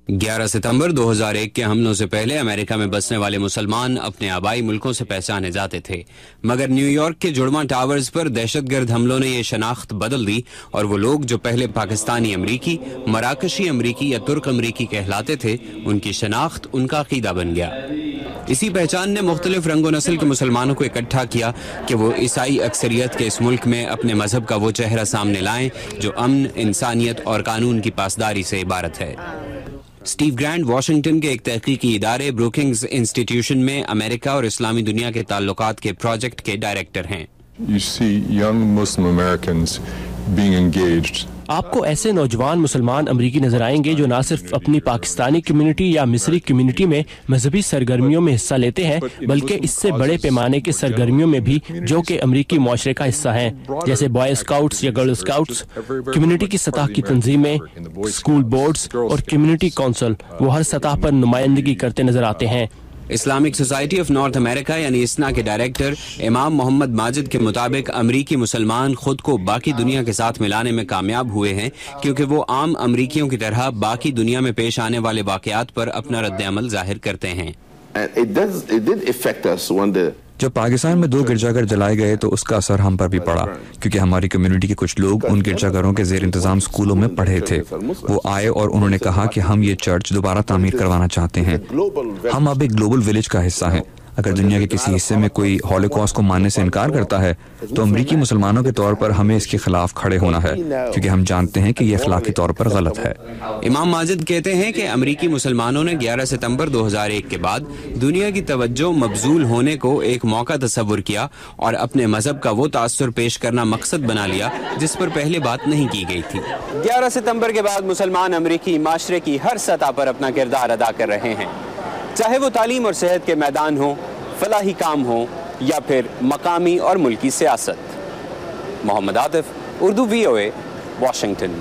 11 सितंबर 2001 के हमलों से पहले अमेरिका में बसने वाले मुसलमान अपने आबाई मुल्कों से पहचाने जाते थे, मगर न्यूयॉर्क के जुड़वा टावर्स पर दहशतगर्द हमलों ने ये शनाख्त बदल दी और वो लोग जो पहले पाकिस्तानी अमरीकी, मराकशी अमरीकी या तुर्क अमरीकी कहलाते थे, उनकी शनाख्त उनका अकीदा बन गया। इसी पहचान ने मुख्तलिफ रंगो नस्ल के मुसलमानों को इकट्ठा किया कि वो ईसाई अक्सरियत के इस मुल्क में अपने मजहब का वो चेहरा सामने लाएं जो अमन, इंसानियत और कानून की पासदारी से इबारत है। स्टीव ग्रैंड वाशिंगटन के एक तहकीकी इदारे ब्रुकिंग्स इंस्टीट्यूशन में अमेरिका और इस्लामी दुनिया के ताल्लुकात के प्रोजेक्ट के डायरेक्टर हैं। You see young Muslim Americans being engaged. आपको ऐसे नौजवान मुसलमान अमरीकी नजर आएंगे जो न सिर्फ अपनी पाकिस्तानी कम्युनिटी या मिस्री कम्युनिटी में मजहबी सरगर्मियों में हिस्सा लेते हैं, बल्कि इससे बड़े पैमाने के सरगर्मियों में भी जो कि अमरीकी मुआशरे का हिस्सा हैं, जैसे बॉय स्काउट्स या गर्ल स्काउट्स, कम्युनिटी की सतह की तंजीमें, स्कूल बोर्ड्स और कम्युनिटी काउंसिल, वो हर सतह पर नुमाइंदगी करते नजर आते हैं। Islamic society of north America यानी इस्ना के डायरेक्टर इमाम मोहम्मद माजिद के मुताबिक अमरीकी मुसलमान खुद को बाकी दुनिया के साथ मिलाने में कामयाब हुए हैं क्योंकि वो आम अमरीकियों की तरह बाकी दुनिया में पेश आने वाले वाकयात पर अपना रद्द-ए-अमल जाहिर करते हैं। जब पाकिस्तान में 2 गिरजाघर जलाए गए तो उसका असर हम पर भी पड़ा, क्योंकि हमारी कम्युनिटी के कुछ लोग उन गिरजाघरों के ज़ेर इंतज़ाम स्कूलों में पढ़े थे। वो आए और उन्होंने कहा कि हम ये चर्च दोबारा तामीर करवाना चाहते हैं। हम अब एक ग्लोबल विलेज का हिस्सा हैं। अगर दुनिया के किसी हिस्से में कोई हॉलोकॉस्ट को मानने से इनकार करता है तो अमरीकी मुसलमानों के तौर पर हमें इसके खिलाफ खड़े होना है, क्योंकि हम जानते हैं कि यह अखलाकी तौर पर गलत है। इमाम माजिद कहते हैं कि अमरीकी मुसलमानों ने 11 सितंबर 2001 के बाद दुनिया की तवज्जो मबजूल होने को एक मौका तस्वुर किया और अपने मजहब का वो तासुर पेश करना मकसद बना लिया जिस पर पहले बात नहीं की गई थी। 11 सितंबर के बाद मुसलमान अमरीकी माशरे की हर सतह पर अपना किरदार अदा कर रहे हैं, चाहे वो तालीम और सेहत के मैदान हो, फलाही काम हो या फिर मकामी और मुल्की सियासत। Mohammad Atif, Urdu VOA, Washington.